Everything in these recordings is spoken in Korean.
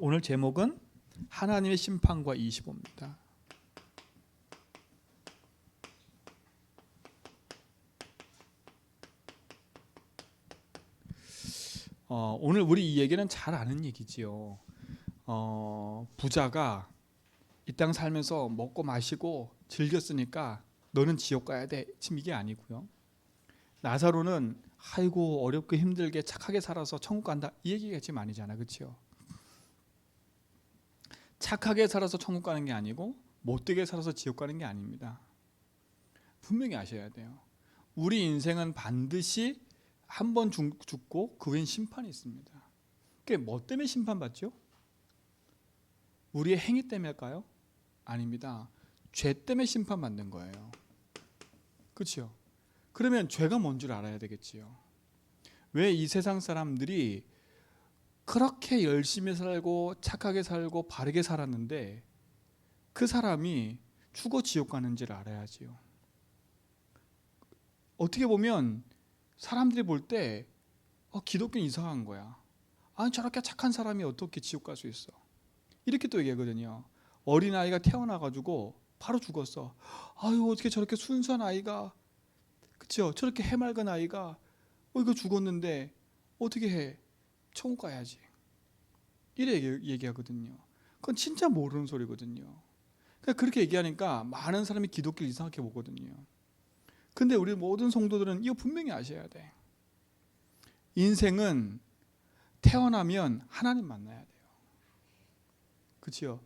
오늘 제목은 하나님의 심판과 25입니다. 오늘 우리 이 얘기는 잘 아는 얘기지요. 부자가 이 땅 살면서 먹고 마시고 즐겼으니까 너는 지옥 가야 돼. 지금 이게 아니고요. 나사로는 아이고 어렵고 힘들게 착하게 살아서 천국 간다. 이 얘기가 지금 아니잖아, 그렇죠? 착하게 살아서 천국 가는 게 아니고 못되게 살아서 지옥 가는 게 아닙니다. 분명히 아셔야 돼요. 우리 인생은 반드시 한 번 죽고 그 후엔 심판이 있습니다. 그게 뭐 때문에 심판받죠? 우리의 행위 때문일까요? 아닙니다. 죄 때문에 심판받는 거예요. 그렇죠? 그러면 죄가 뭔 줄 알아야 되겠지요. 왜 이 세상 사람들이 그렇게 열심히 살고 착하게 살고 바르게 살았는데 그 사람이 죽어 지옥 가는지를 알아야지요. 어떻게 보면 사람들이 볼 때 기독교는 이상한 거야. 아니 저렇게 착한 사람이 어떻게 지옥 갈 수 있어? 이렇게 또 얘기하거든요. 어린아이가 태어나가지고 바로 죽었어. 아유 어떻게 저렇게 순수한 아이가, 그쵸? 저렇게 해맑은 아이가 이거 죽었는데 어떻게 해? 천국 가야지. 이래 얘기하거든요. 그건 진짜 모르는 소리거든요. 그러니까 그렇게 얘기하니까 많은 사람이 기독교를 이상하게 보거든요. 근데 우리 모든 성도들은 이거 분명히 아셔야 돼. 인생은 태어나면 하나님 만나야 돼요. 그렇죠?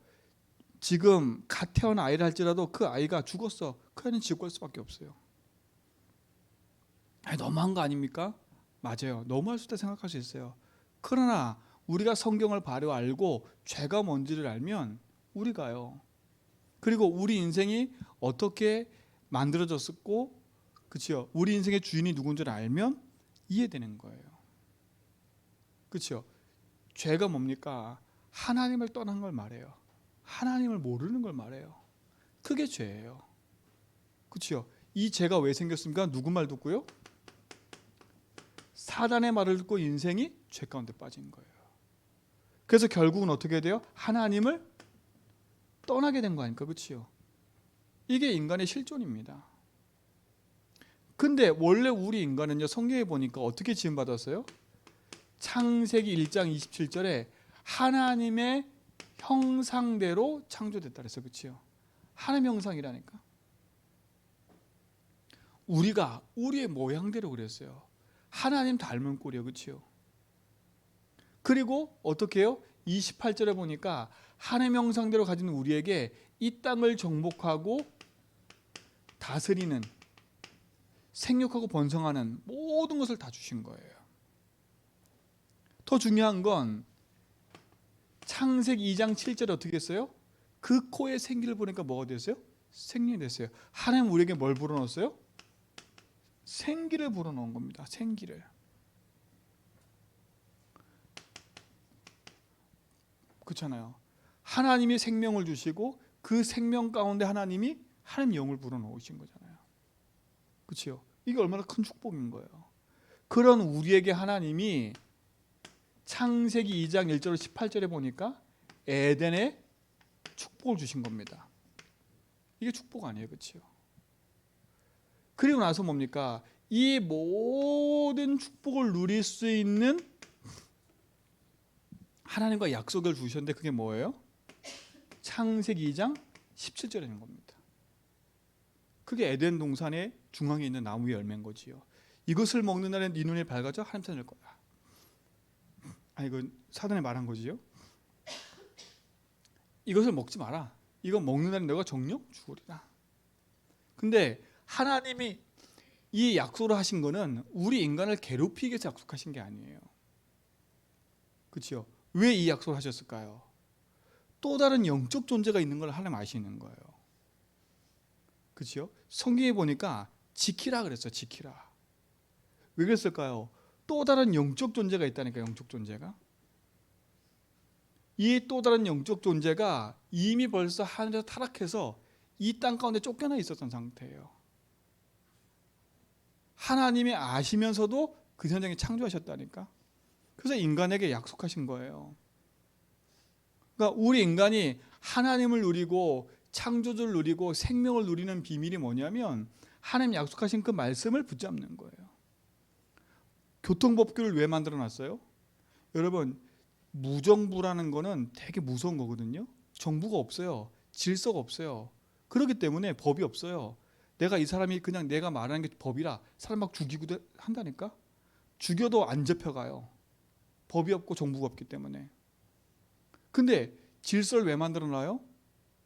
지금 갓 태어난 아이를 할지라도 그 아이가 죽었어. 그 아이는 지옥 갈 수밖에 없어요. 너무한 거 아닙니까? 맞아요. 너무할 수 있다 생각할 수 있어요. 그러나 우리가 성경을 바로 알고 죄가 뭔지를 알면 우리가요. 그리고 우리 인생이 어떻게 만들어졌었고, 그렇죠? 우리 인생의 주인이 누군지를 알면 이해되는 거예요. 그렇죠? 죄가 뭡니까? 하나님을 떠난 걸 말해요. 하나님을 모르는 걸 말해요. 그게 죄예요. 그렇죠? 이 죄가 왜 생겼습니까? 누구 말 듣고요? 사단의 말을 듣고 인생이 죄 가운데 빠진 거예요. 그래서 결국은 어떻게 돼요? 하나님을 떠나게 된 거 아닙니까? 그렇죠? 이게 인간의 실존입니다. 근데 원래 우리 인간은요, 성경에 보니까 어떻게 지음받았어요? 창세기 1장 27절에 하나님의 형상대로 창조됐다 그랬어요. 그렇죠? 하나님의 형상이라니까. 우리가 우리의 모양대로 그랬어요. 하나님 닮은 꼴이에요. 그렇죠? 그리고 어떻게 해요? 28절에 보니까 하나님의 형상대로 가진 우리에게 이 땅을 정복하고 다스리는, 생육하고 번성하는 모든 것을 다 주신 거예요. 더 중요한 건 창세기 2장 7절에 어떻게 했어요? 그 코에 생기를 보니까 뭐가 됐어요? 생명이 됐어요. 하나님 우리에게 뭘 불어넣었어요? 생기를 불어넣은 겁니다. 생기를. 그렇잖아요. 하나님이 생명을 주시고 그 생명 가운데 하나님 영을 불어넣으신 거잖아요. 그렇죠? 이게 얼마나 큰 축복인 거예요. 그런 우리에게 하나님이 창세기 2장 1절 18절에 보니까 에덴에 축복을 주신 겁니다. 이게 축복 아니에요. 그렇죠? 그리고 나서 뭡니까? 이 모든 축복을 누릴 수 있는 하나님과 약속을 주셨는데 그게 뭐예요? 창세기 2장 17절에 있는 겁니다. 그게 에덴 동산의 중앙에 있는 나무의 열매인 거지요. 이것을 먹는 날엔 네 눈이 밝아져 하나님 찾을 거야. 이건 사단이 말한 거지요. 이것을 먹지 마라. 이거 먹는 날엔 너가 정령 죽으리라. 근데 하나님이 이 약속을 하신 거는 우리 인간을 괴롭히기 위해서 약속하신 게 아니에요. 그렇죠? 왜 이 약속을 하셨을까요? 또 다른 영적 존재가 있는 걸 하나님 아시는 거예요. 그렇죠? 성경에 보니까 지키라 그랬어요. 지키라. 왜 그랬을까요? 또 다른 영적 존재가 있다니까. 영적 존재가. 이 또 다른 영적 존재가 이미 벌써 하늘에서 타락해서 이 땅 가운데 쫓겨나 있었던 상태예요. 하나님이 아시면서도 그 현장에 창조하셨다니까. 그래서 인간에게 약속하신 거예요. 그러니까 우리 인간이 하나님을 누리고 창조주를 누리고 생명을 누리는 비밀이 뭐냐면 하나님 약속하신 그 말씀을 붙잡는 거예요. 교통법규를 왜 만들어 놨어요? 여러분, 무정부라는 거는 되게 무서운 거거든요. 정부가 없어요. 질서가 없어요. 그렇기 때문에 법이 없어요. 내가 이 사람이 그냥 내가 말하는 게 법이라 사람 막 죽이고 한다니까? 죽여도 안 잡혀가요. 법이 없고 정부가 없기 때문에. 근데 질서를 왜 만들어 놔요?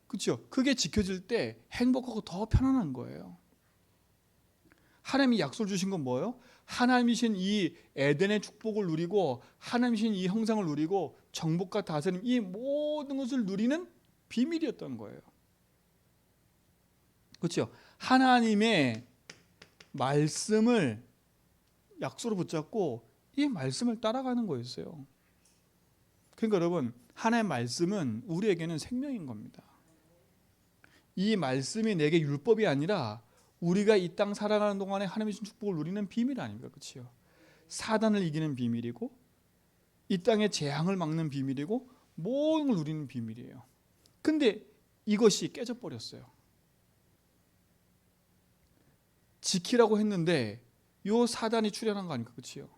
그렇죠? 그게 지켜질 때 행복하고 더 편안한 거예요. 하나님이 약속을 주신 건 뭐예요? 하나님이신 이 에덴의 축복을 누리고 하나님이신 이 형상을 누리고 정복과 다스림 이 모든 것을 누리는 비밀이었던 거예요. 그렇죠? 하나님의 말씀을 약속으로 붙잡고 이 말씀을 따라가는 거였어요. 그러니까 여러분, 하나님의 말씀은 우리에게는 생명인 겁니다. 이 말씀이 내게 율법이 아니라 우리가 이 땅 살아가는 동안에 하나님의 축복을 누리는 비밀 아닙니까? 그렇죠? 사단을 이기는 비밀이고 이 땅의 재앙을 막는 비밀이고 모든 걸 누리는 비밀이에요. 근데 이것이 깨져버렸어요. 지키라고 했는데 요 사단이 출현한 거 아닙니까? 그렇죠?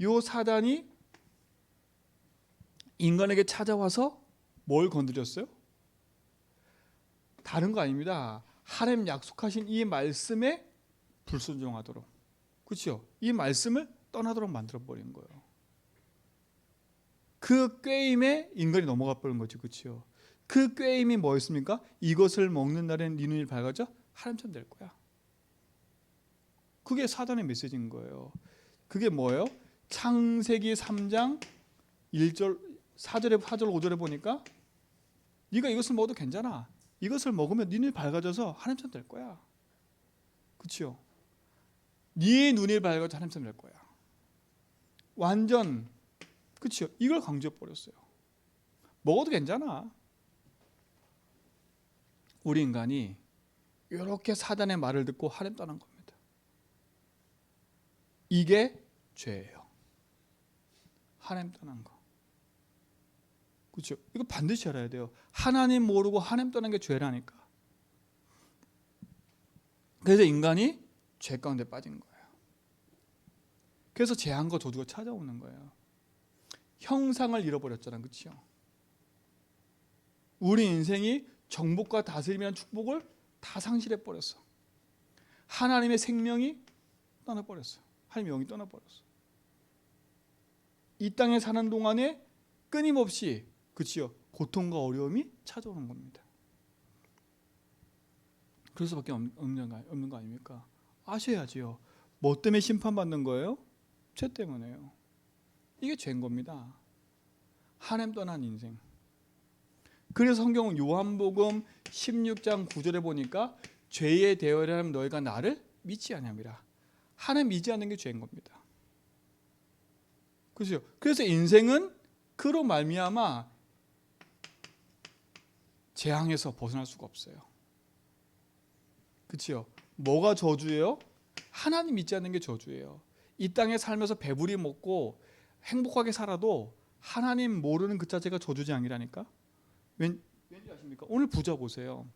요 사단이 인간에게 찾아와서 뭘 건드렸어요? 다른 거 아닙니다. 하나님 약속하신 이 말씀에 불순종하도록, 그렇죠? 이 말씀을 떠나도록 만들어버린 거예요. 그 꾀임에 인간이 넘어가 버린 거죠, 그렇죠? 그 꾀임이 뭐였습니까? 이것을 먹는 날엔 네 눈이 밝아져 하나님처럼 될 거야. 그게 사단의 메시지인 거예요. 그게 뭐예요? 창세기 3장 1절 4절에 5절에 보니까 네가 이것을 먹어도 괜찮아. 이것을 먹으면 네 눈이 밝아져서 하나님처럼 될 거야. 그렇죠? 네 눈이 밝아져 하나님처럼 될 거야. 완전 그렇죠? 이걸 강조해 버렸어요. 먹어도 괜찮아. 우리 인간이 이렇게 사단의 말을 듣고 하나님 떠난 겁니다. 이게 죄예요. 하나님 떠난 거. 그렇죠? 이거 반드시 알아야 돼요. 하나님 모르고 하나님 떠난 게 죄라니까. 그래서 인간이 죄 가운데 빠진 거예요. 그래서 재앙과 저주가 찾아오는 거예요. 형상을 잃어버렸잖아, 그렇죠? 우리 인생이 정복과 다스림이라는 축복을 다 상실해 버렸어. 하나님의 생명이 떠나버렸어. 하나님의 영이 떠나버렸어. 이 땅에 사는 동안에 끊임없이, 그렇죠? 고통과 어려움이 찾아오는 겁니다. 그럴 수밖에 없는 거 아닙니까? 아셔야지요. 뭐 때문에 심판받는 거예요? 죄 때문에요. 이게 죄인 겁니다. 하나님 떠난 인생. 그래서 성경은 요한복음 16장 9절에 보니까 죄의 대열이라면 너희가 나를 믿지 아니함이라. 하나님 믿지 않는 게 죄인 겁니다. 그렇죠? 그래서 인생은 그로 말미암아 재앙에서 벗어날 수가 없어요. 그렇죠? 뭐가 저주예요? 하나님 믿지 않는 게 저주예요. 이 땅에 살면서 배부리 먹고 행복하게 살아도 하나님 모르는 그 자체가 저주재앙이라니까. 왠지 아십니까? 오늘 부자 보세요.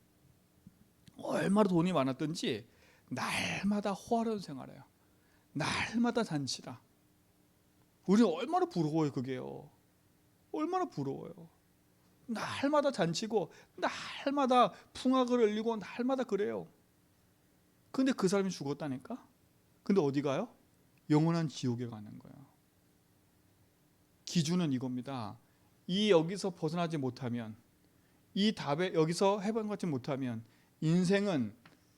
얼마나 돈이 많았든지 날마다 호화로운 생활해요. 날마다 잔치다. 우리는 얼마나 부러워요, 그게요. 얼마나 부러워요. 날마다 잔치고 날마다 풍악을 흘리고 날마다 그래요. 근데 그 사람이 죽었다니까? 근데 어디 가요? 영원한 지옥에 가는 거예요. 기준은 이겁니다. 이 여기서 벗어나지 못하면, 이 답에 여기서 해방받지 못하면 인생은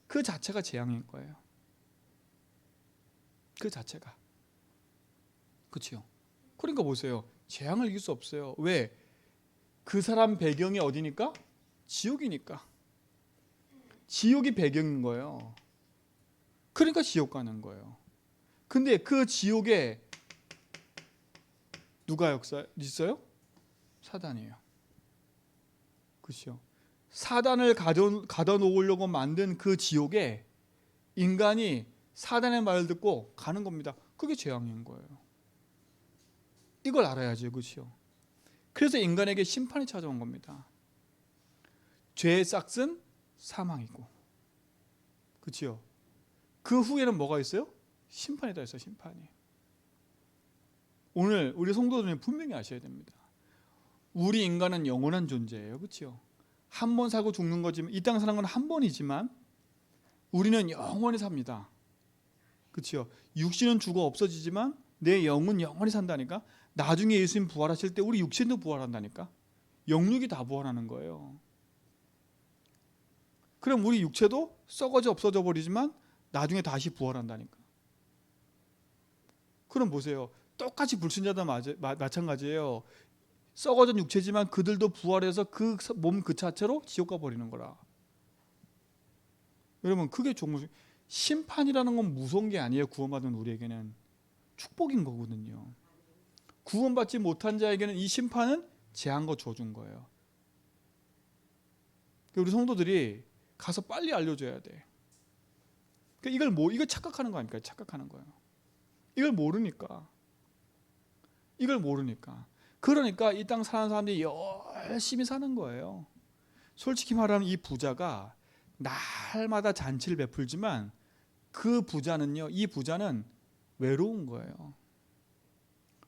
그 자체가 재앙인 거예요. 그 자체가. 그렇죠? 그러니까 보세요. 재앙을 이길 수 없어요. 왜? 그 사람 배경이 어디니까? 지옥이니까. 지옥이 배경인 거예요. 그러니까 지옥 가는 거예요. 근데 그 지옥에 누가 역사 있어요? 사단이에요. 그렇죠? 사단을 가둬 놓으려고 만든 그 지옥에 인간이 사단의 말을 듣고 가는 겁니다. 그게 재앙인 거예요. 이걸 알아야죠, 그렇죠? 그래서 인간에게 심판이 찾아온 겁니다. 죄의 싹은 사망이고, 그렇죠? 그 후에는 뭐가 있어요? 심판이 다 있어요. 심판이. 오늘 우리 성도들은 분명히 아셔야 됩니다. 우리 인간은 영원한 존재예요. 그렇죠? 한 번 살고 죽는 거지만, 이 땅 사는 건 한 번이지만 우리는 영원히 삽니다. 그렇죠? 육신은 죽어 없어지지만 내 영은 영원히 산다니까. 나중에 예수님 부활하실 때 우리 육신도 부활한다니까. 영육이 다 부활하는 거예요. 그럼 우리 육체도 썩어져 없어져 버리지만 나중에 다시 부활한다니까. 그럼 보세요. 똑같이 불신자도 마찬가지예요. 썩어진 육체지만 그들도 부활해서 그 몸 그 자체로 지옥 가 버리는 거라. 여러분, 그게 심판이라는 건 무서운 게 아니에요. 구원받은 우리에게는 축복인 거거든요. 구원받지 못한 자에게는 이 심판은 재앙거 줘준 거예요. 우리 성도들이 가서 빨리 알려줘야 돼. 이걸 착각하는 거 아닙니까? 착각하는 거예요. 이걸 모르니까. 그러니까 이 땅 사는 사람들이 열심히 사는 거예요. 솔직히 말하면 이 부자가 날마다 잔치를 베풀지만 이 부자는 외로운 거예요.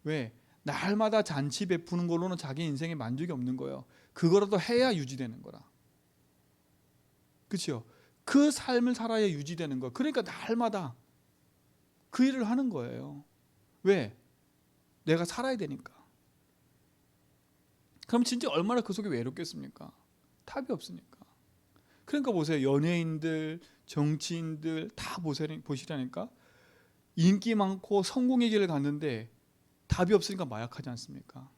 왜? 날마다 잔치 베푸는 걸로는 자기 인생에 만족이 없는 거예요. 그거라도 해야 유지되는 거라. 그렇죠? 그 삶을 살아야 유지되는 거예요. 그러니까 날마다 그 일을 하는 거예요. 왜? 내가 살아야 되니까. 그럼 진짜 얼마나 그 속에 외롭겠습니까? 답이 없으니까. 그러니까 보세요. 연예인들, 정치인들 다 보시라니까. 인기 많고 성공의 길을 갔는데 답이 없으니까 마약하지 않습니까?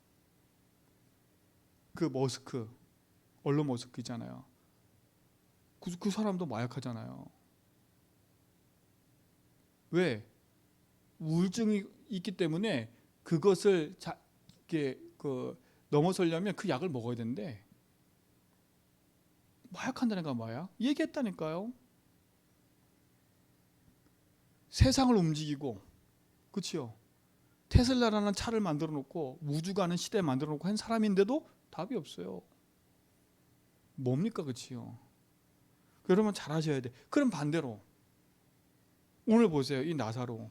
그 머스크, 언론 머스크 있잖아요. 그 사람도 마약하잖아요. 왜? 우울증이 있기 때문에 그것을 넘어서려면 그 약을 먹어야 되는데 마약한다니까. 마약 얘기했다니까요. 세상을 움직이고, 그렇죠? 테슬라라는 차를 만들어 놓고 우주 가는 시대 만들어 놓고 한 사람인데도 답이 없어요. 뭡니까, 그렇지요? 여러분 잘 아셔야 돼. 그럼 반대로 오늘 보세요. 이 나사로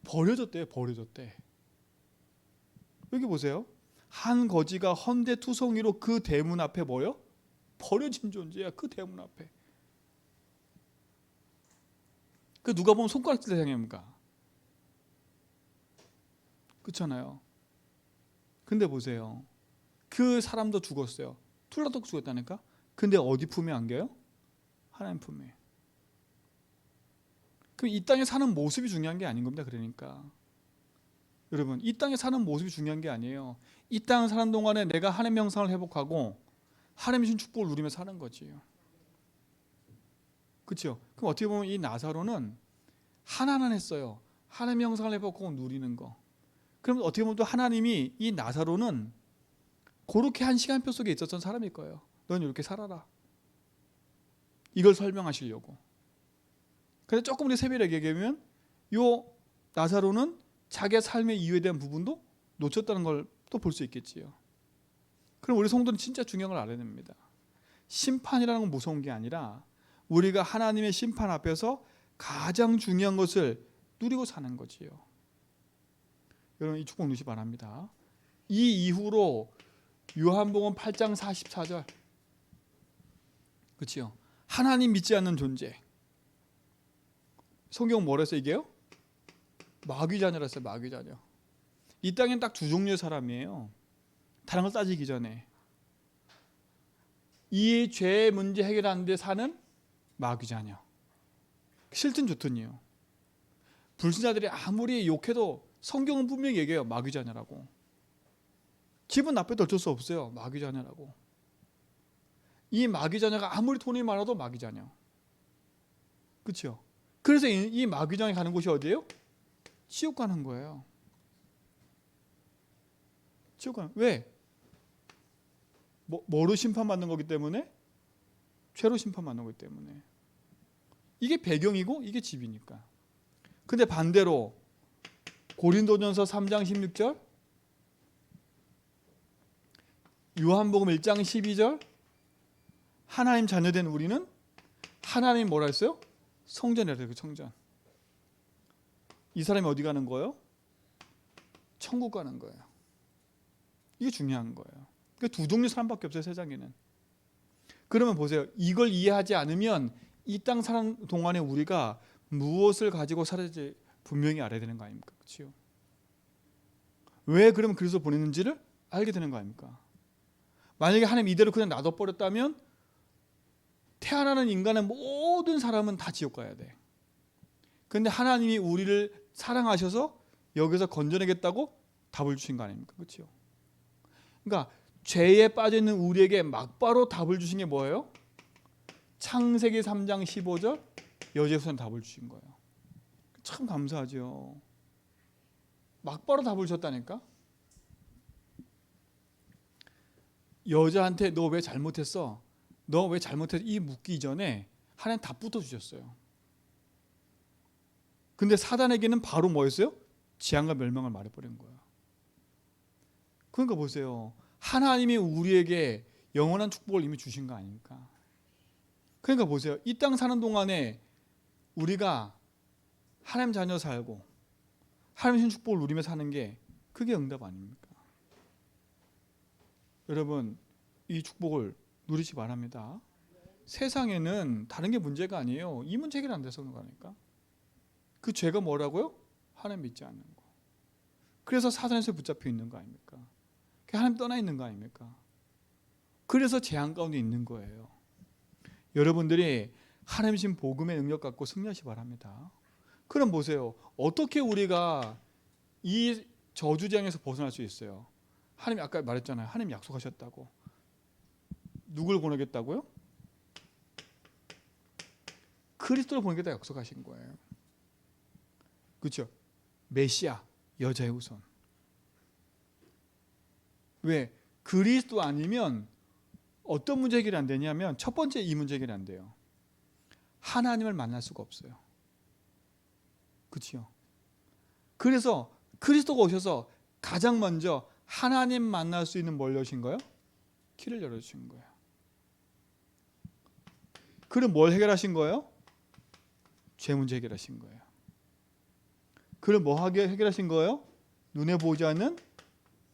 버려졌대. 여기 보세요. 한 거지가 헌데투성이로 그 대문 앞에 뭐요? 버려진 존재야. 그 대문 앞에. 그 누가 보면 손가락질 대상입니까? 그렇잖아요. 근데 보세요. 그 사람도 죽었어요. 툴라독 죽었다니까. 근데 어디 품에 안겨요? 하나님 품에. 그럼 이 땅에 사는 모습이 중요한 게 아닌 겁니다. 그러니까 여러분, 이 땅에 사는 모습이 중요한 게 아니에요. 이 땅을 사는 동안에 내가 하나님의 형상을 회복하고 하나님의 신 축복을 누리며 사는 거지요. 그렇죠? 그럼 어떻게 보면 이 나사로는 하나는 했어요. 하나님의 형상을 회복하고 누리는 거. 그럼 어떻게 보면 또 하나님이 이 나사로는 그렇게 한 시간표 속에 있었던 사람일 거예요. 넌 이렇게 살아라. 이걸 설명하시려고. 그래서 조금 우리 세밀하게 얘기하면 요 나사로는 자기의 삶의 이유에 대한 부분도 놓쳤다는 걸 또 볼 수 있겠지요. 그럼 우리 성도는 진짜 중요한 걸 알아야 됩니다. 심판이라는 건 무서운 게 아니라 우리가 하나님의 심판 앞에서 가장 중요한 것을 누리고 사는 거지요. 여러분 이 축복 누리시 바랍니다. 이 이후로 요한복음 8장 44절, 그렇지요? 하나님 믿지 않는 존재. 성경 뭐라 했어요 이게요? 마귀자녀라 했어요. 마귀자녀. 이 땅엔 딱 두 종류의 사람이에요. 다른 걸 따지기 전에 이 죄의 문제 해결하는데 사는 마귀자녀. 싫든 좋든요. 불신자들이 아무리 욕해도 성경은 분명히 얘기해요. 마귀자녀라고. 기분 나빠도 어쩔 수 없어요. 마귀자녀라고. 이 마귀자녀가 아무리 돈이 많아도 마귀자녀. 그렇죠? 그래서 이 마귀자녀이 가는 곳이 어디예요? 지옥 가는 거예요. 지옥 가는. 왜? 뭐로 심판받는 거기 때문에? 죄로 심판받는 거기 때문에. 이게 배경이고 이게 집이니까. 근데 반대로 고린도전서 3장 16절 요한복음 1장 12절 하나님 자녀된 우리는 하나님 뭐라 했어요? 성전이라 그래요. 성전. 이 사람이 어디 가는 거예요? 천국 가는 거예요. 이게 중요한 거예요. 그러니까 두 종류 사람밖에 없어요, 세상에는. 그러면 보세요. 이걸 이해하지 않으면 이 땅 사는 동안에 우리가 무엇을 가지고 살아야지 분명히 알아야 되는 거 아닙니까? 그렇죠? 왜 그러면 그리스도 보냈는지를 알게 되는 거 아닙니까? 만약에 하나님 이대로 그냥 놔둬버렸다면 태어나는 인간의 모든 사람은 다 지옥 가야 돼. 그런데 하나님이 우리를 사랑하셔서 여기서 건져내겠다고 답을 주신 거 아닙니까? 그렇죠? 그러니까 죄에 빠져있는 우리에게 막바로 답을 주신 게 뭐예요? 창세기 3장 15절 여제후손 답을 주신 거예요. 참 감사하죠. 막바로 답을 줬다니까. 여자한테 너 왜 잘못했어? 너 왜 잘못했어? 이 묻기 전에 하나님 답부터 주셨어요. 근데 사단에게는 바로 뭐였어요? 재앙과 멸망을 말해버린 거예요. 그러니까 보세요. 하나님이 우리에게 영원한 축복을 이미 주신 거 아닙니까? 그러니까 보세요. 이 땅 사는 동안에 우리가 하나님 자녀 살고 하나님 신 축복을 누리며 사는 게 그게 응답 아닙니까? 여러분 이 축복을 누리시 바랍니다. 세상에는 다른 게 문제가 아니에요. 이 문제 해결 안 돼서 그런 거니까. 그 죄가 뭐라고요? 하나님 믿지 않는 거. 그래서 사단에서 붙잡혀 있는 거 아닙니까? 하나님 떠나 있는 거 아닙니까? 그래서 재앙 가운데 있는 거예요. 여러분들이 하나님 신 복음의 능력 갖고 승리하시 바랍니다. 그럼 보세요. 어떻게 우리가 이 저주재앙에서 벗어날 수 있어요? 하나님 아까 말했잖아요. 하나님 약속하셨다고. 누굴 보내겠다고요? 그리스도를 보내겠다 약속하신 거예요. 그렇죠? 메시아, 여자의 후손. 왜? 그리스도 아니면 어떤 문제 해결이 안 되냐면 첫 번째 이 문제 해결이 안 돼요. 하나님을 만날 수가 없어요. 그렇죠? 그래서 그리스도가 오셔서 가장 먼저 하나님 만날 수 있는 뭘 여신 거예요? 길을 열어주신 거예요. 그럼 뭘 해결하신 거예요? 죄 문제 해결하신 거예요. 그럼 뭐 하게 해결하신 거예요? 눈에 보이지 않는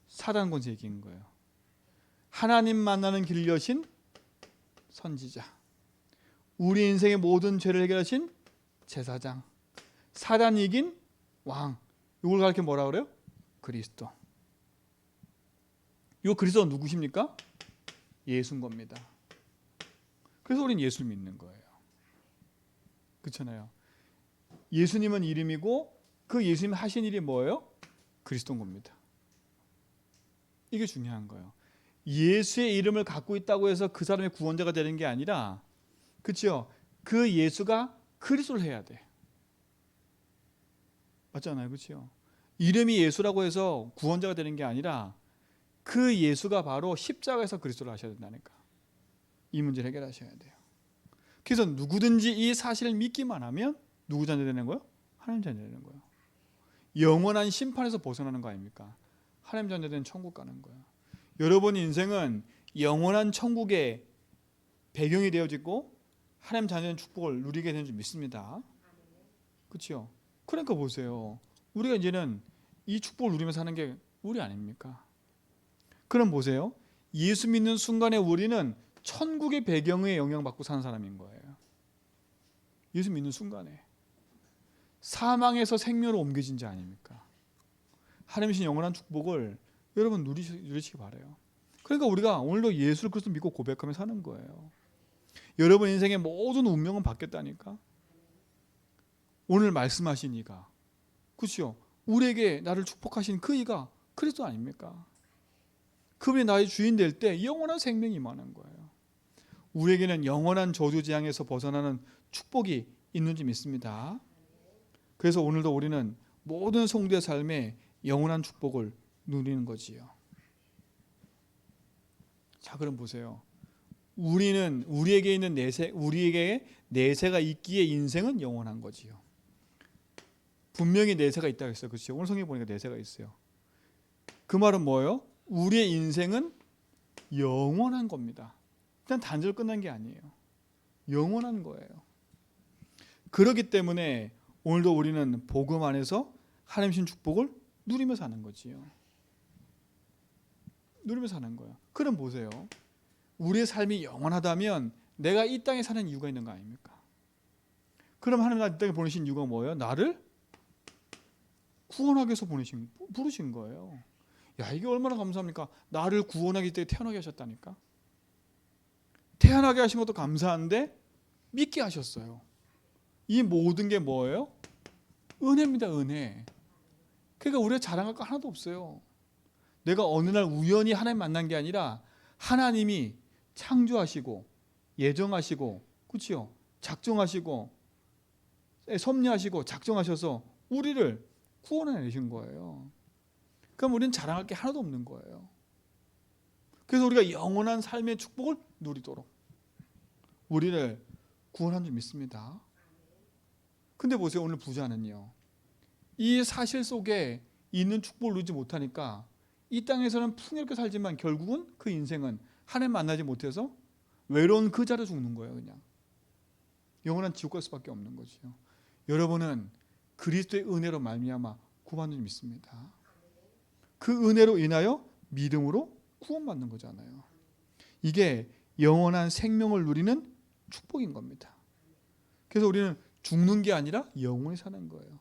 사단 권세 이긴 거예요. 하나님 만나는 길을 여신 선지자. 우리 인생의 모든 죄를 해결하신 제사장. 사단 이긴 왕. 이걸 가르쳐 뭐라 그래요? 그리스도. 이 그리스도가 누구십니까? 예수인 겁니다. 그래서 우리는 예수를 믿는 거예요. 그렇잖아요. 예수님은 이름이고 그 예수님 하신 일이 뭐예요? 그리스도인 겁니다. 이게 중요한 거예요. 예수의 이름을 갖고 있다고 해서 그 사람의 구원자가 되는 게 아니라, 그렇죠? 그 예수가 그리스도를 해야 돼. 맞잖아요, 그렇죠? 이름이 예수라고 해서 구원자가 되는 게 아니라 그 예수가 바로 십자가에서 그리스도를 하셔야 된다니까. 이 문제를 해결하셔야 돼요. 그래서 누구든지 이 사실을 믿기만 하면 누구 자녀 되는 거예요? 하나님 자녀 되는 거예요. 영원한 심판에서 벗어나는 거 아닙니까? 하나님 자녀 되는 천국 가는 거예요. 여러분 인생은 영원한 천국의 배경이 되어지고 하나님 자녀의 축복을 누리게 되는 줄 믿습니다. 그렇죠? 그러니까 보세요. 우리가 이제는 이 축복을 누리면서 사는 게 우리 아닙니까? 그럼 보세요. 예수 믿는 순간에 우리는 천국의 배경에 영향받고 사는 사람인 거예요. 예수 믿는 순간에. 사망에서 생명으로 옮겨진 자 아닙니까? 하나님이신 영원한 축복을 여러분 누리시기 바라요. 그러니까 우리가 오늘도 예수를 그리스도 믿고 고백하며 사는 거예요. 여러분 인생의 모든 운명은 바뀌었다니까. 오늘 말씀하신 이가, 그렇죠? 우리에게 나를 축복하신 그 이가 그리스도 아닙니까? 그분이 나의 주인 될 때 영원한 생명이 임하는 거예요. 우리에게는 영원한 저주 재앙에서 벗어나는 축복이 있는지 믿습니다. 그래서 오늘도 우리는 모든 성도의 삶에 영원한 축복을 누리는 거지요. 자, 그럼 보세요. 우리에게 있는 우리에게 내세가 있기에 인생은 영원한 거지요. 분명히 내세가 있다고 했어요. 그렇죠? 오늘 성경 보니까 내세가 있어요. 그 말은 뭐예요? 우리의 인생은 영원한 겁니다. 일단 단절 끝난 게 아니에요. 영원한 거예요. 그렇기 때문에 오늘도 우리는 복음 안에서 하나님 주신 축복을 누리며 사는 거지요. 누리며 사는 거예요. 그럼 보세요. 우리의 삶이 영원하다면 내가 이 땅에 사는 이유가 있는 거 아닙니까? 그럼 하나님 나 이 땅에 보내신 이유가 뭐예요? 나를 구원하기 위해서 부르신 거예요. 야, 이게 얼마나 감사합니까? 나를 구원하기 때문에 태어나게 하셨다니까. 태어나게 하신 것도 감사한데 믿게 하셨어요. 이 모든 게 뭐예요? 은혜입니다. 은혜. 그러니까 우리가 자랑할 거 하나도 없어요. 내가 어느 날 우연히 하나님 만난 게 아니라 하나님이 창조하시고 예정하시고, 그렇죠? 작정하시고 섭리하시고 작정하셔서 우리를 구원해 내신 거예요. 그럼 우리는 자랑할 게 하나도 없는 거예요. 그래서 우리가 영원한 삶의 축복을 누리도록 우리를 구원한 줄 믿습니다. 근데 보세요. 오늘 부자는요, 이 사실 속에 있는 축복을 누리지 못하니까 이 땅에서는 풍요롭게 살지만 결국은 그 인생은 하나님 만나지 못해서 외로운 그 자리에 죽는 거예요. 그냥 영원한 지옥 갈 수밖에 없는 거죠. 여러분은 그리스도의 은혜로 말미암아 구원받는 줄 믿습니다. 그 은혜로 인하여 믿음으로 구원받는 거잖아요. 이게 영원한 생명을 누리는 축복인 겁니다. 그래서 우리는 죽는 게 아니라 영원히 사는 거예요.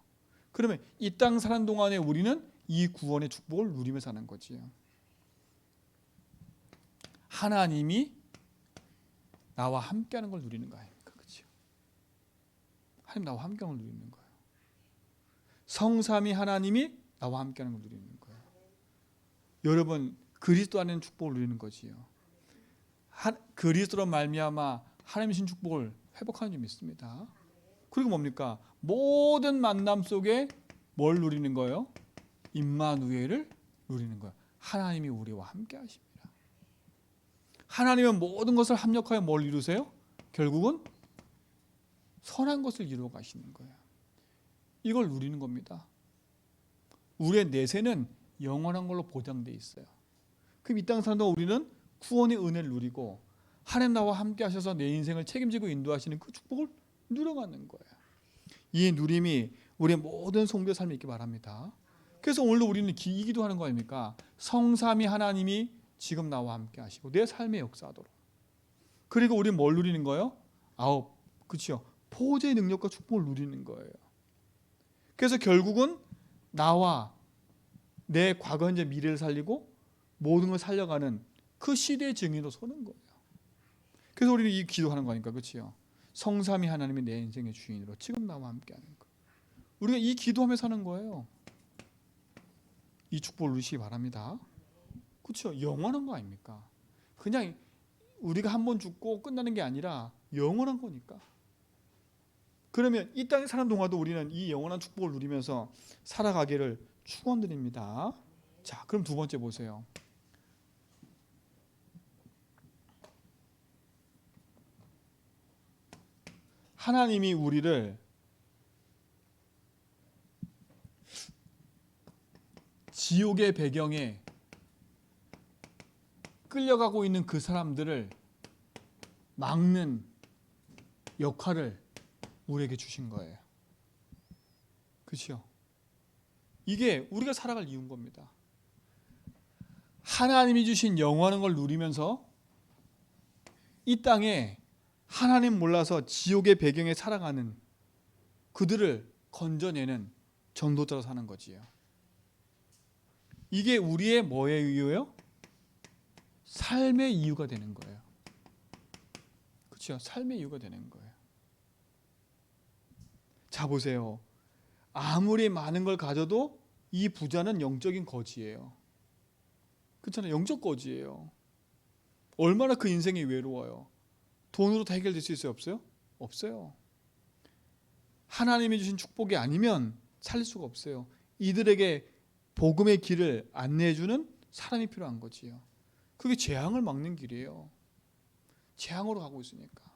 그러면 이 땅 사는 동안에 우리는 이 구원의 축복을 누리며 사는 거지요. 하나님이 나와 함께하는 걸 누리는 거 아닙니까? 그렇죠? 하나님 나와 함께하는 걸 누리는 거예요. 성삼위 하나님이 나와 함께하는 걸 누리는 거예요. 여러분, 그리스도 안에는 축복을 누리는 거지요. 그리스도로 말미암아 하나님의 신 축복을 회복하는 줄 믿습니다. 그리고 뭡니까? 모든 만남 속에 뭘 누리는 거예요? 임마누엘을 누리는 거예요. 하나님이 우리와 함께 하십니다. 하나님은 모든 것을 합력하여 뭘 이루세요? 결국은 선한 것을 이루어 가시는 거예요. 이걸 누리는 겁니다. 우리의 내세는 영원한 걸로 보장되어 있어요. 그럼 이 땅 사는 동안 우리는 구원의 은혜를 누리고 하나님 나와 함께 하셔서 내 인생을 책임지고 인도하시는 그 축복을 누려가는 거예요. 이 누림이 우리의 모든 성도의 삶에 있기 바랍니다. 그래서 오늘도 우리는 이 기도하는 거 아닙니까? 성삼위 하나님이 지금 나와 함께 하시고 내 삶에 역사하도록. 그리고 우리는 뭘 누리는 거예요? 그렇죠? 보호자의 능력과 축복을 누리는 거예요. 그래서 결국은 나와 내 과거, 현재, 미래를 살리고 모든 걸 살려가는 그 시대의 증인으로 서는 거예요. 그래서 우리는 이 기도하는 거니까, 그렇죠? 성삼위 하나님이 내 인생의 주인으로 지금 나와 함께하는 거. 우리가 이 기도하며 사는 거예요. 이 축복을 누리시기 바랍니다. 그렇죠? 영원한 거 아닙니까? 그냥 우리가 한 번 죽고 끝나는 게 아니라 영원한 거니까. 그러면 이 땅에 사는 동안도 우리는 이 영원한 축복을 누리면서 살아가기를 축원드립니다. 자, 그럼 두 번째 보세요. 하나님이 우리를 지옥의 배경에 끌려가고 있는 그 사람들을 막는 역할을 우리에게 주신 거예요. 그렇죠? 이게 우리가 살아갈 이유인 겁니다. 하나님이 주신 영원한 걸 누리면서 이 땅에 하나님 몰라서 지옥의 배경에 살아가는 그들을 건져내는 전도자로 사는 거지요. 이게 우리의 뭐의 이유예요? 삶의 이유가 되는 거예요. 그렇죠? 삶의 이유가 되는 거예요. 자, 보세요. 아무리 많은 걸 가져도 이 부자는 영적인 거지예요. 그렇잖아요. 영적 거지예요. 얼마나 그 인생이 외로워요. 돈으로 다 해결될 수 있어요? 없어요? 없어요. 하나님이 주신 축복이 아니면 살릴 수가 없어요. 이들에게 복음의 길을 안내해주는 사람이 필요한 거지요. 그게 재앙을 막는 길이에요. 재앙으로 가고 있으니까.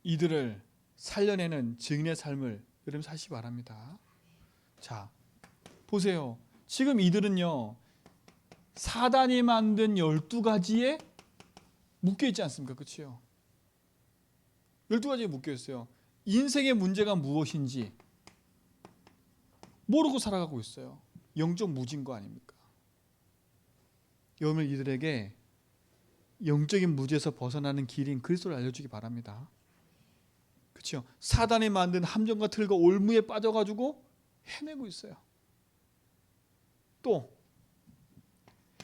이들을 살려내는 증인의 삶을 여러분 사시기 바랍니다. 자, 보세요. 지금 이들은요, 사단이 만든 12가지에 묶여 있지 않습니까? 그렇죠? 12가지에 묶여 있어요. 인생의 문제가 무엇인지 모르고 살아가고 있어요. 영적 무진 거 아닙니까? 여러분, 이들에게 영적인 무지에서 벗어나는 길인 그리스도를 알려주기 바랍니다. 그렇죠? 사단이 만든 함정과 틀과 올무에 빠져가지고 헤매고 있어요. 또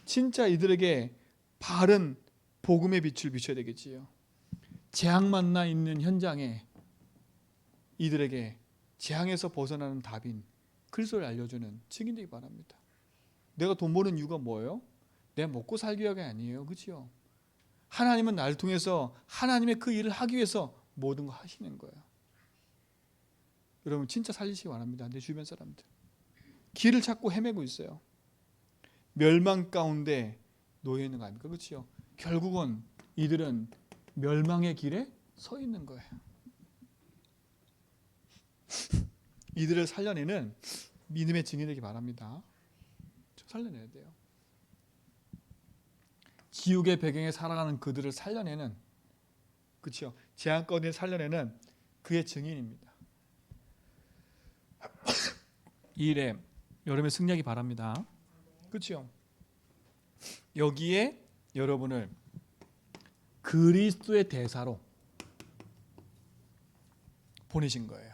진짜 이들에게 바른 복음의 빛을 비춰야 되겠지요. 재앙 만나 있는 현장에 이들에게 재앙에서 벗어나는 답인 그리스도를 알려주는 증인 되기 바랍니다. 내가 돈 버는 이유가 뭐예요? 내가 먹고 살기 위함이 아니에요. 그렇죠? 하나님은 나를 통해서 하나님의 그 일을 하기 위해서 모든 거 하시는 거예요. 여러분 진짜 살리시기 바랍니다. 내 주변 사람들 길을 찾고 헤매고 있어요. 멸망 가운데 놓여 있는 거 아닙니까? 그렇죠? 결국은 이들은 멸망의 길에 서 있는 거예요. 이들을 살려내는 믿음의 증인이 되기 바랍니다. 살려내야 돼요. 지옥의 배경에 살아가는 그들을 살려내는, 그렇죠? 재앙권을 살려내는 그의 증인입니다. 이 일에 여러분의 승리하기 바랍니다. 그렇죠? 여기에 여러분을 그리스도의 대사로 보내신 거예요.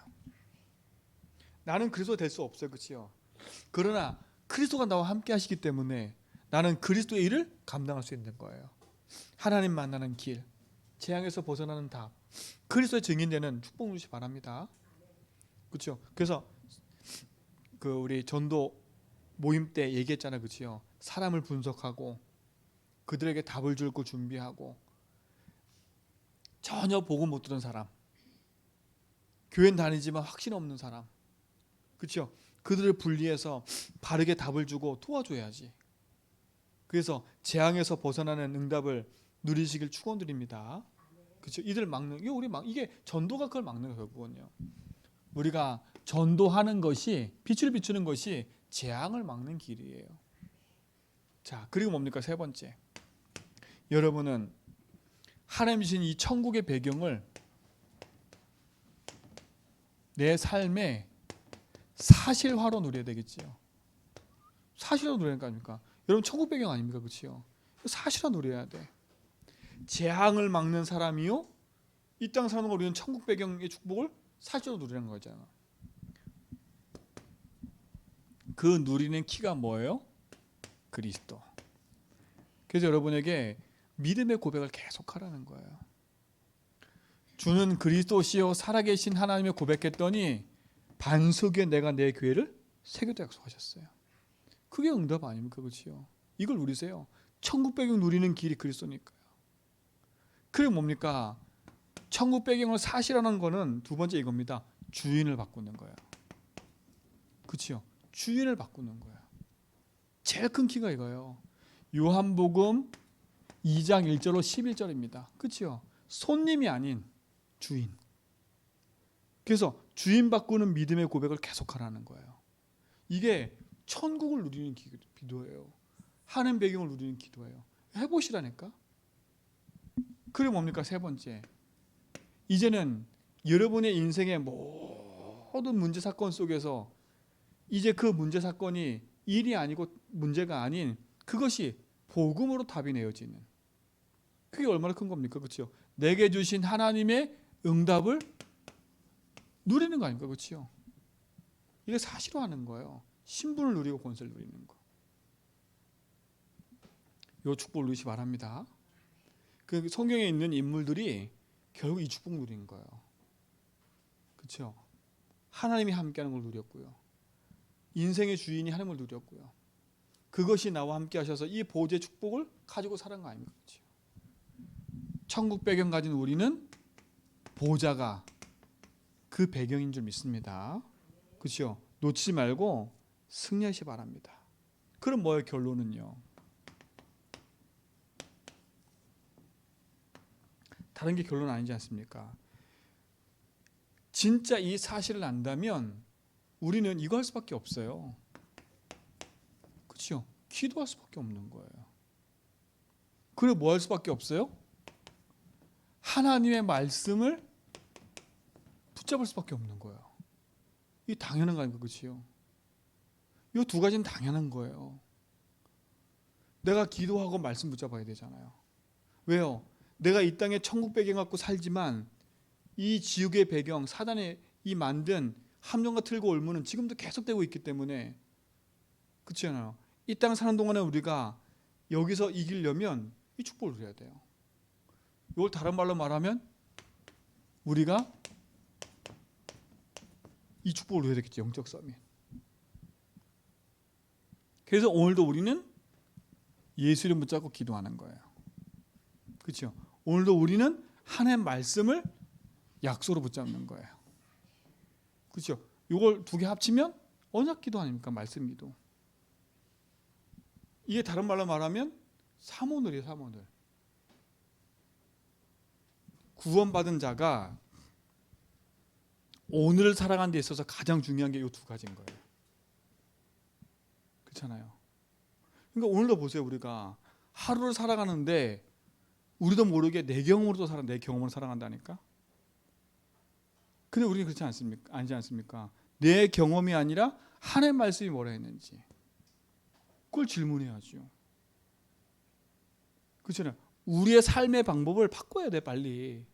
나는 그리스도 될 수 없어요. 그렇죠? 그러나 그리스도가 나와 함께 하시기 때문에 나는 그리스도의 일을 감당할 수 있는 거예요. 하나님 만나는 길, 재앙에서 벗어나는 답, 그리스도의 증인되는 축복 누리시 바랍니다. 그렇죠? 그래서 그 우리 전도 모임 때 얘기했잖아요. 그렇죠? 사람을 분석하고 그들에게 답을 줄고 준비하고 전혀 복음 못 들은 사람, 교회는 다니지만 확신 없는 사람, 그렇죠? 그들을 분리해서 바르게 답을 주고 도와줘야지. 그래서 재앙에서 벗어나는 응답을 누리시길 축원드립니다. 그렇죠? 이들 막는 이게 전도가 그걸 막는 거예요. 결국은요. 우리가 전도하는 것이 빛을 비추는 것이 재앙을 막는 길이에요. 자, 그리고 뭡니까? 세 번째. 여러분은 하나님 주신 이 천국의 배경을 내 삶의 사실화로 누려야 되겠지요. 사실화로 누리는 거 아닙니까? 여러분 천국 배경 아닙니까? 그렇죠? 사실화 누려야 돼. 재앙을 막는 사람이요, 이 땅 사는 걸 우리는 천국 배경의 축복을 사실로 누리는 거잖아. 그 누리는 키가 뭐예요? 그리스도. 그래서 여러분에게 믿음의 고백을 계속하라는 거예요. 주는 그리스도시요 살아계신 하나님의 고백했더니 반석에 내가 내 교회를 새겼다 약속하셨어요. 그게 응답 아닙니까? 그렇지요? 이걸 누리세요. 천국 배경 누리는 길이 그리스도니까요. 그게 뭡니까? 천국 배경을 사실하는 거는 두 번째 이겁니다. 주인을 바꾸는 거예요. 그렇죠? 주인을 바꾸는 거예요. 제일 큰 키가 이거예요. 요한복음 2장 1절로 11절입니다. 그렇죠? 손님이 아닌 주인. 그래서 주인 바꾸는 믿음의 고백을 계속하라는 거예요. 이게 천국을 누리는 기도예요. 하나님 배경을 누리는 기도예요. 해보시라니까. 그게 뭡니까? 세 번째. 이제는 여러분의 인생의 모든 문제 사건 속에서 이제 그 문제 사건이 일이 아니고 문제가 아닌 그것이 복음으로 답이 내어지는, 그게 얼마나 큰 겁니까? 그렇죠? 내게 주신 하나님의 응답을 누리는 거 아닙니까? 그렇죠? 이게 사실화하는 거예요. 신분을 누리고 권세를 누리는 거. 이 축복을 누리시 바랍니다. 그 성경에 있는 인물들이 결국 이 축복 누리는 거예요. 그렇죠? 하나님이 함께하는 걸 누렸고요. 인생의 주인이 하나님을 누렸고요. 그것이 나와 함께 하셔서 이 보좌의 축복을 가지고 살아간 거 아닙니까? 그렇죠? 천국 배경 가진 우리는 보좌가 그 배경인 줄 믿습니다. 그렇죠? 놓치지 말고 승리하시 바랍니다. 그럼 뭐예요? 결론은요. 다른 게 결론 아니지 않습니까? 진짜 이 사실을 안다면 우리는 이거 할 수밖에 없어요. 그렇죠? 기도할 수밖에 없는 거예요. 그리고 뭐 할 수밖에 없어요? 하나님의 말씀을 붙잡을 수밖에 없는 거예요. 이 당연한 거 아닙니까? 그렇지요? 이 두 가지는 당연한 거예요. 내가 기도하고 말씀 붙잡아야 되잖아요. 왜요? 내가 이 땅에 천국 배경 갖고 살지만 이 지옥의 배경, 사단의 이 만든 함정과 틀과 올무는 지금도 계속되고 있기 때문에 그렇지 않아요? 이 땅 사는 동안에 우리가 여기서 이기려면 이 축복을 누려야 돼요. 이걸 다른 말로 말하면 우리가 이 축복을 누려야 되겠죠. 영적 싸움. 그래서 오늘도 우리는 예수 이름 붙잡고 기도하는 거예요. 그렇죠? 오늘도 우리는 하나님의 말씀을 약속으로 붙잡는 거예요. 그렇죠? 이걸 두 개 합치면 언약 기도 아닙니까? 말씀 기도. 이게 다른 말로 말하면 사모늘이에요. 사모늘. 구원받은 자가 오늘을 살아가는 데 있어서 가장 중요한 게 이 두 가지인 거예요. 그렇잖아요. 그러니까 오늘도 보세요. 우리가 하루를 살아가는데 우리도 모르게 내 경험으로 내 경험으로 살아간다니까. 근데 우리는 그렇지 않습니까? 아니지 않습니까? 내 경험이 아니라 하나님의 말씀이 뭐라 했는지 그걸 질문해야죠. 그렇잖아요. 우리의 삶의 방법을 바꿔야 돼. 빨리.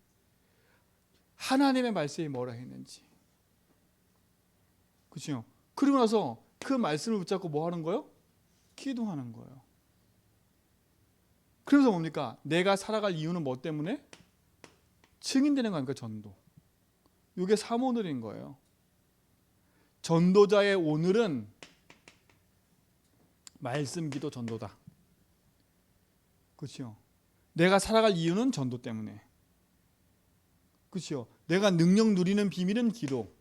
하나님의 말씀이 뭐라 했는지. 그렇죠? 그리고 나서 그 말씀을 붙잡고 뭐 하는 거예요? 기도하는 거예요. 그래서 뭡니까? 내가 살아갈 이유는 뭐 때문에? 증인되는 거 아닙니까? 전도. 이게 사모늘인 거예요. 전도자의 오늘은 말씀, 기도, 전도다. 그렇죠? 내가 살아갈 이유는 전도 때문에. 그렇죠? 내가 능력 누리는 비밀은 기도.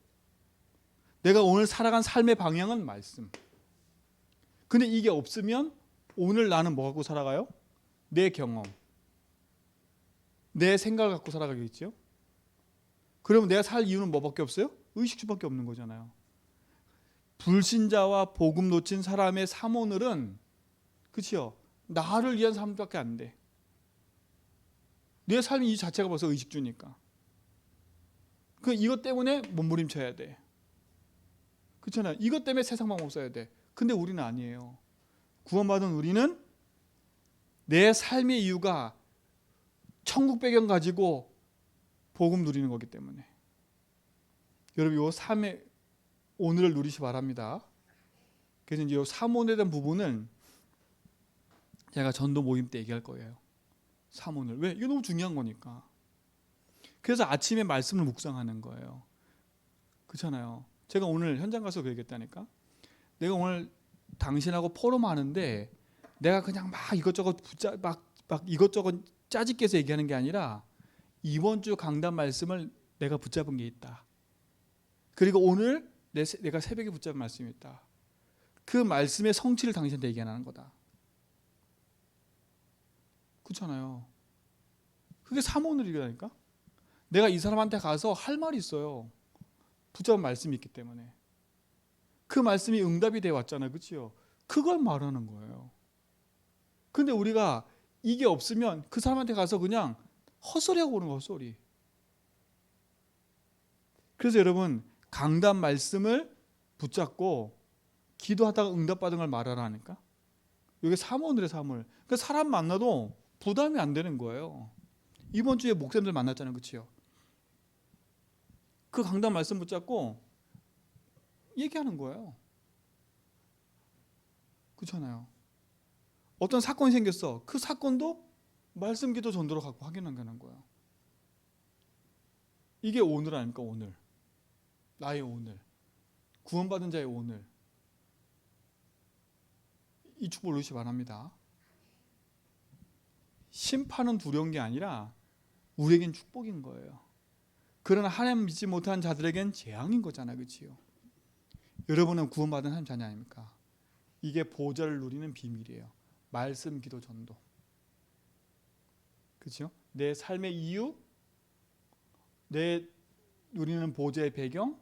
내가 오늘 살아간 삶의 방향은 말씀. 근데 이게 없으면 오늘 나는 뭐 갖고 살아가요? 내 경험, 내 생각을 갖고 살아가겠죠? 그러면 내가 살 이유는 뭐밖에 없어요? 의식주밖에 없는 거잖아요. 불신자와 복음 놓친 사람의 사모늘은 그렇죠? 나를 위한 삶밖에 안 돼. 내 삶이 이 자체가 벌써 의식주니까. 그 이것 때문에 몸부림쳐야 돼. 그렇잖아요. 이것 때문에 세상 방법 써야 돼. 근데 우리는 아니에요. 구원받은 우리는 내 삶의 이유가 천국 배경 가지고 복음 누리는 거기 때문에. 여러분 요 삶의 오늘을 누리시 바랍니다. 그래서 이제 요 사모에 대한 부분은 제가 전도 모임 때 얘기할 거예요. 사모늘. 왜? 이게 너무 중요한 거니까. 그래서 아침에 말씀을 묵상하는 거예요. 그렇잖아요. 제가 오늘 현장 가서 그 얘기했다니까. 내가 오늘 당신하고 포럼하는데 내가 그냥 막 이것저것 막 이것저것 짜집게서 얘기하는 게 아니라 이번 주 강단 말씀을 내가 붙잡은 게 있다. 그리고 오늘 내가 새벽에 붙잡은 말씀이 있다. 그 말씀의 성취를 당신한테 얘기하는 거다. 그렇잖아요. 그게 사모늘이라니까. 내가 이 사람한테 가서 할 말이 있어요. 붙잡은 말씀이 있기 때문에. 그 말씀이 응답이 되어 왔잖아요. 그렇죠? 그걸 말하는 거예요. 근데 우리가 이게 없으면 그 사람한테 가서 그냥 헛소리하고 오는 거 헛소리. 그래서 여러분 강단 말씀을 붙잡고 기도하다가 응답받은 걸 말하라니까. 이게 사모늘의 사모늘. 그러니까 사람 만나도 부담이 안 되는 거예요. 이번 주에 목사님들 만났잖아요. 그렇죠? 그 강단 말씀 붙잡고 얘기하는 거예요. 그렇잖아요. 어떤 사건이 생겼어. 그 사건도 말씀 기도 전도로 갖고 확인하는 거예요. 이게 오늘 아닙니까? 오늘. 나의 오늘. 구원받은 자의 오늘. 이 축복을 누리시기 바랍니다. 심판은 두려운 게 아니라 우리에겐 축복인 거예요. 그러나 하나님 믿지 못한 자들에겐 재앙인 거잖아요. 그렇지요? 여러분은 구원받은 하나님 자녀 아닙니까? 이게 보좌를 누리는 비밀이에요. 말씀, 기도, 전도. 그렇죠? 내 삶의 이유, 내 누리는 보좌의 배경,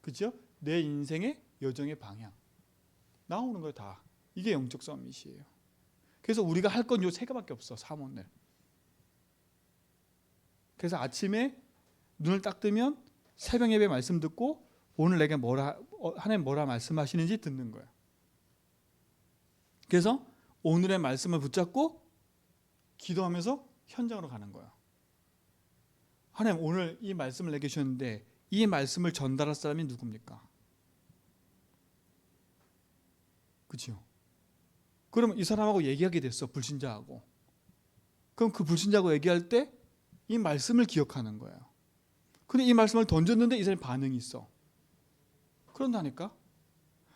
그렇죠? 내 인생의 여정의 방향. 나오는 거예요, 다. 이게 영적 서밋이에요. 그래서 우리가 할 건 요 세 개밖에 없어. 사모늘. 그래서 아침에 눈을 딱 뜨면 새벽 예배 말씀 듣고 오늘 내게 하나님 뭐라 말씀하시는지 듣는 거예요. 그래서 오늘의 말씀을 붙잡고 기도하면서 현장으로 가는 거예요. 하나님 오늘 이 말씀을 내게 주셨는데 이 말씀을 전달할 사람이 누굽니까? 그렇죠? 그러면 이 사람하고 얘기하게 됐어. 불신자하고. 그럼 그 불신자하고 얘기할 때 이 말씀을 기억하는 거예요. 근데 이 말씀을 던졌는데 이 사람이 반응이 있어. 그런다니까?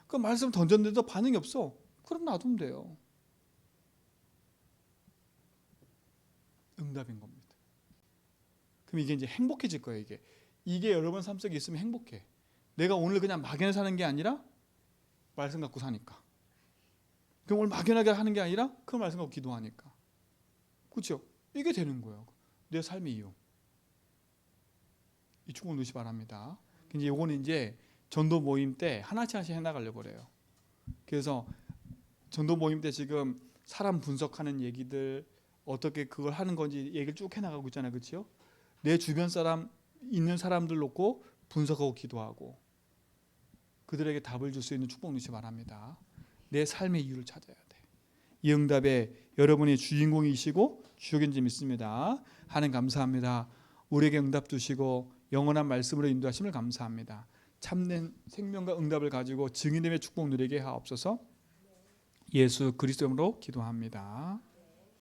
그 말씀을 던졌는데도 반응이 없어. 그럼 놔두면 돼요. 응답인 겁니다. 그럼 이게 이제 행복해질 거예요. 이게 여러분 삶 속에 있으면 행복해. 내가 오늘 그냥 막연히 사는 게 아니라 말씀 갖고 사니까. 그럼 오늘 막연하게 하는 게 아니라 그 말씀 갖고 기도하니까. 그렇죠? 이게 되는 거예요. 내 삶의 이유. 이 축복 넣으시 바랍니다. 이제 요거는 이제 전도 모임 때 하나씩 해나가려고 그래요. 그래서 전도 모임 때 지금 사람 분석하는 얘기들 어떻게 그걸 하는 건지 얘기를 쭉 해나가고 있잖아요. 그렇죠? 내 주변 사람 있는 사람들 놓고 분석하고 기도하고 그들에게 답을 줄 수 있는 축복 누시 바랍니다. 내 삶의 이유를 찾아야 돼. 이 응답에 여러분이 주인공이시고 주역인지 믿습니다. 하나님 감사합니다. 우리에게 응답 주시고 영원한 말씀으로 인도하심을 감사합니다. 참된 생명과 응답을 가지고 증인됨의 축복 누리게 하옵소서. 예수 그리스도 이름으로 기도합니다.